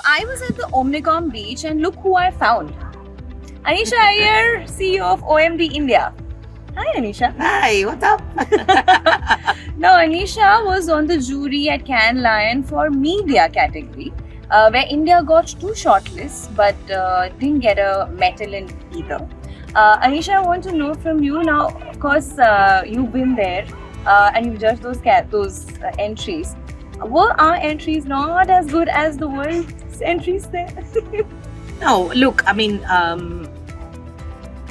I was at the Omnicom beach and look who I found. Anisha Iyer, CEO of OMD India. Hi Anisha. Hi, what's up? Now Anisha was on the jury at Cannes Lion for media category, where India got 2 shortlists but didn't get a medal in either. Anisha, I want to know from you now. Of course, you've been there and you've judged those entries. Were our entries not as good as the world's entries there? No, look, I mean,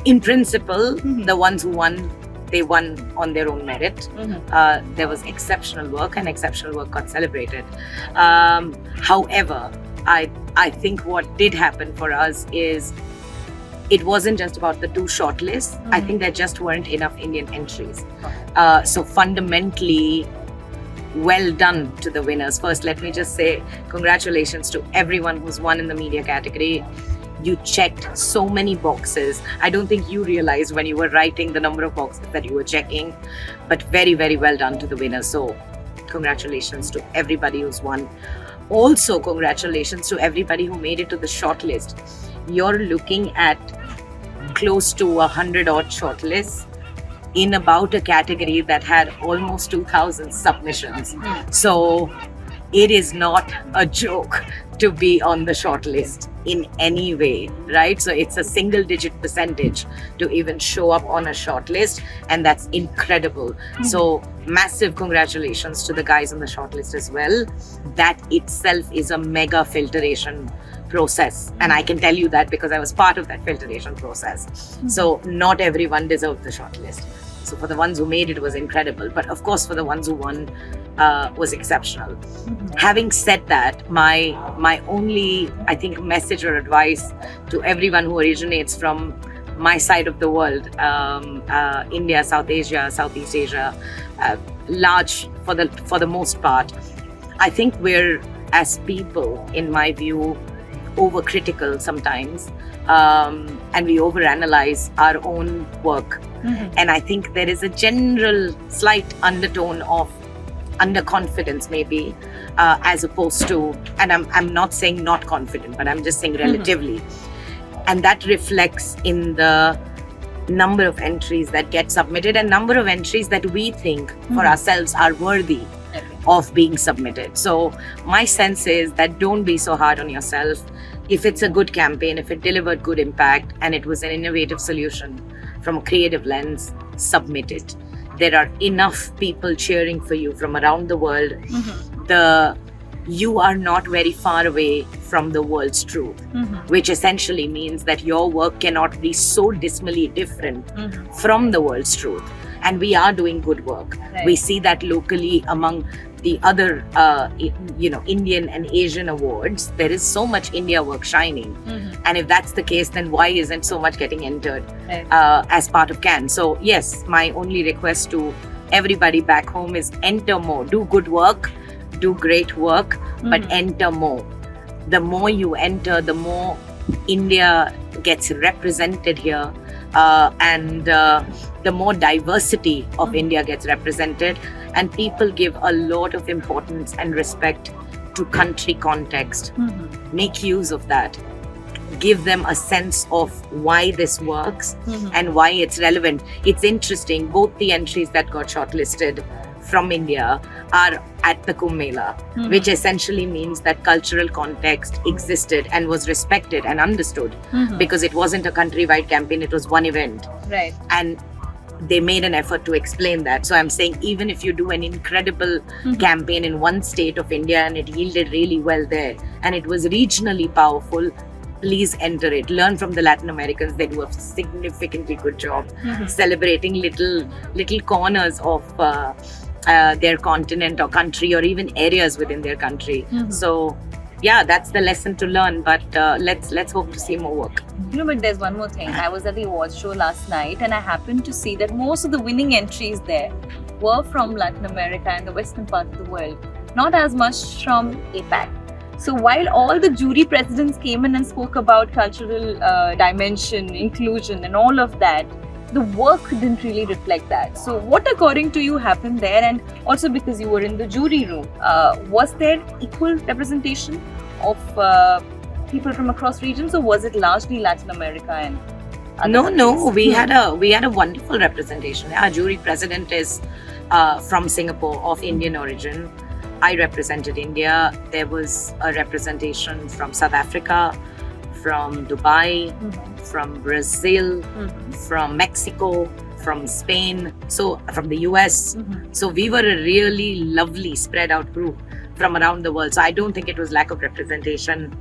in principle, the ones who won, they won on their own merit. There was exceptional work and exceptional work got celebrated. However, I think what did happen for us is it wasn't just about the 2 shortlists. I think there just weren't enough Indian entries. So fundamentally, well done to the winners. First, let me just say congratulations to everyone who's won in the media category. You checked so many boxes. I don't think you realized when you were writing the number of boxes that you were checking, but very, very well done to the winners. So congratulations to everybody who's won. Also, congratulations to everybody who made it to the shortlist. You're looking at close to 100 odd shortlists in about a category that had almost 2,000 submissions. So it is not a joke to be on the shortlist in any way, right? So it's a single digit percentage to even show up on a shortlist, and that's incredible. So massive congratulations to the guys on the shortlist as well. That itself is a mega filtration process, and I can tell you that because I was part of that filtration process. So not everyone deserved the shortlist. So for the ones who made it was incredible, but of course for the ones who won was exceptional. Having said that, my only, I think, message or advice to everyone who originates from my side of the world, India, South Asia, Southeast Asia, large for the most part, I think we're, as people, in my view, overcritical sometimes, and we overanalyze our own work. And I think there is a general slight undertone of underconfidence, maybe, as opposed to, and I'm not saying not confident, but I'm just saying relatively. And that reflects in the number of entries that get submitted and number of entries that we think for ourselves are worthy of being submitted. So my sense is that don't be so hard on yourself. If it's a good campaign, if it delivered good impact and it was an innovative solution from a creative lens, submit it. There are enough people cheering for you from around the world. You are not very far away from the world's truth, which essentially means that your work cannot be so dismally different from the world's truth. And we are doing good work. Right. We see that locally among the other, Indian and Asian awards. There is so much India work shining. And if that's the case, then why isn't so much getting entered as part of Cannes? So yes, my only request to everybody back home is enter more. Do good work, do great work, but enter more. The more you enter, the more India gets represented here, and the more diversity of India gets represented, and people give a lot of importance and respect to country context. Make use of that. Give them a sense of why this works and why it's relevant. It's interesting, both the entries that got shortlisted from India are at the Kumbh Mela, which essentially means that cultural context existed and was respected and understood, because it wasn't a countrywide campaign, it was one event. Right. And they made an effort to explain that. So I'm saying, even if you do an incredible campaign in one state of India and it yielded really well there, and it was regionally powerful, please enter it. Learn from the Latin Americans. They do a significantly good job celebrating little corners of their continent or country, or even areas within their country. So yeah, that's the lesson to learn, but let's hope to see more work. But there's one more thing. I was at the awards show last night and I happened to see that most of the winning entries there were from Latin America and the western part of the world, not as much from APAC. So while all the jury presidents came in and spoke about cultural dimension, inclusion and all of that, the work didn't really reflect that. So what, according to you, happened there? And also because you were in the jury room, was there equal representation? of people from across regions, or was it largely Latin America and other No, countries? we had a wonderful representation. Our jury president is from Singapore, of Indian origin. I represented India. There was a representation from South Africa, from Dubai, Mhm. from Brazil, Mhm. from Mexico, from Spain, so from the US. Mhm. So we were a really lovely spread out group from around the world. So I don't think it was lack of representation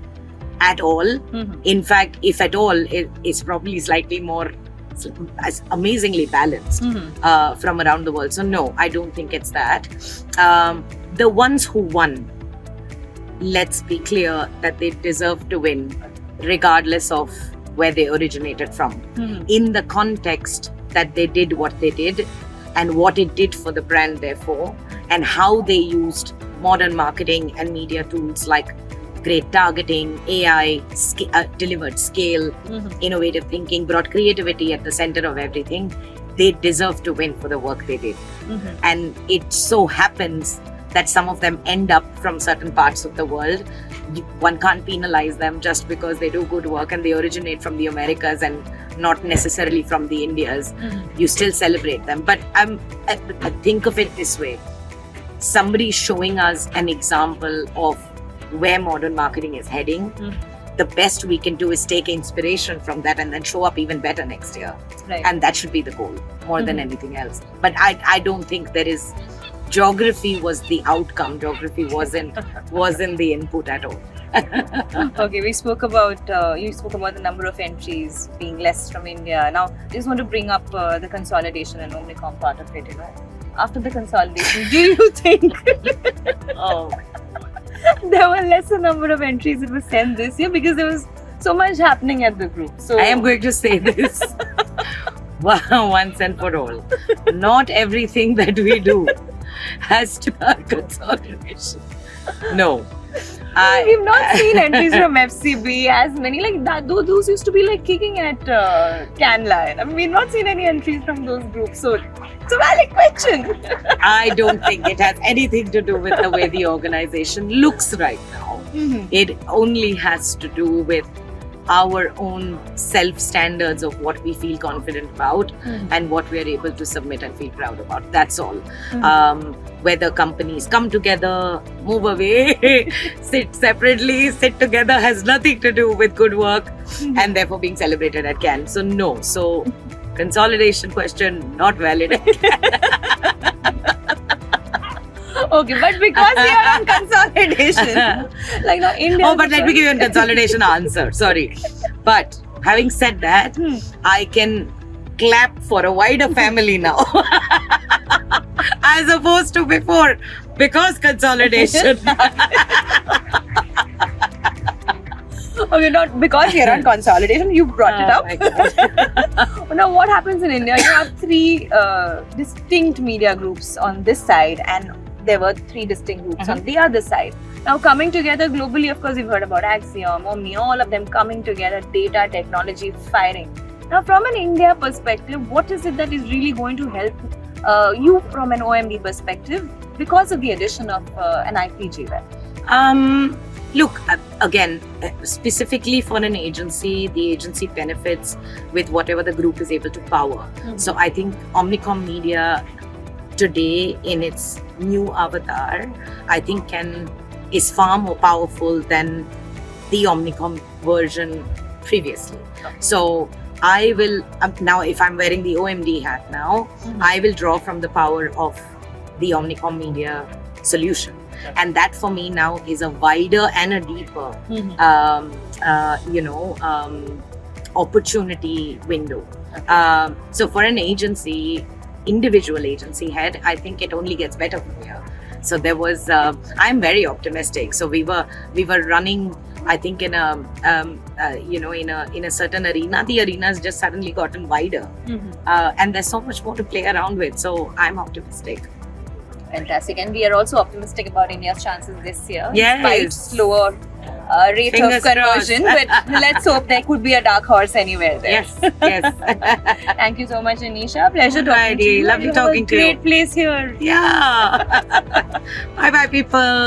at all. Mhm. In fact, if at all, it's probably slightly more amazingly balanced Mhm. from around the world. So no, I don't think it's that. The ones who won, let's be clear that they deserve to win regardless of where they originated from. Mhm. In the context that they did what they did and what it did for the brand, therefore, and how they used modern marketing and media tools like great targeting, AI, delivered scale, Mhm. innovative thinking, brought creativity at the center of everything. They deserve to win for the work they did. Mhm. And it so happens that some of them end up from certain parts of the world. One can't penalize them just because they do good work and they originate from the Americas and not necessarily from the Indias. Mhm. You still celebrate them. But I think of it this way: somebody showing us an example of where modern marketing is heading. Mhm. The best we can do is take inspiration from that and then show up even better next year. Right. And that should be the goal more than Mhm. anything else. But I don't think there is. Geography was the outcome. Geography wasn't the input at all. Okay, we spoke about you spoke about the number of entries being less from India. Now, I just want to bring up the consolidation and Omnicom part of it. You know, after the consolidation, do you think Oh, there were lesser number of entries that were sent this year because there was so much happening at the group? So I am going to say this once and for all. Not everything that we do has to have consolidation. No. We've not seen entries from FCB as many like that. Those used to be like kicking at Can Lion. I mean, we've not seen any entries from those groups. So it's a valid question. I don't think it has anything to do with the way the organization looks right now. Mhm. It only has to do with our own self standards of what we feel confident about Mhm. and what we are able to submit and feel proud about. That's all. Mhm. Whether companies come together, move away, sit separately, sit together has nothing to do with good work Mhm. and therefore being celebrated at Cannes. So no. So consolidation question not valid. Okay, but because we are on consolidation, like now India. Oh, but let me give you a consolidation answer. Sorry. But having said that, Hmm. I can clap for a wider family now. As opposed to before. Because consolidation. Okay, not because we are on consolidation. You brought it Oh up. my God. Now, what happens in India? You have three distinct media groups on this side, and there were three distinct groups on the other side. Now, coming together globally, of course, you've heard about Axiom, Omni, all of them coming together, data, technology, firing. Now, from an India perspective, what is it that is really going to help you from an OMD perspective because of the addition of an IPG web? Look, again, specifically for an agency, the agency benefits with whatever the group is able to power. Mhm. So I think Omnicom Media today in its new avatar, I think is far more powerful than the Omnicom version previously. So I will, now if I'm wearing the OMD hat now, Mhm. I will draw from the power of the Omnicom Media solution. And that for me now is a wider and a deeper, opportunity window. So for an agency, individual agency head, I think it only gets better from here. So there was, I'm very optimistic. So we were running, I think in a, in a certain arena. The arena has just suddenly gotten wider, and there's so much more to play around with. So I'm optimistic. Fantastic. And we are also optimistic about India's chances this year. Yes. Despite slower rate Fingers of conversion. But let's hope there could be a dark horse anywhere there. Yes. Thank you so much, Anisha. Pleasure talking to Alrighty, you. lovely You have a talking to you. Great place here. Yeah. Bye bye, people.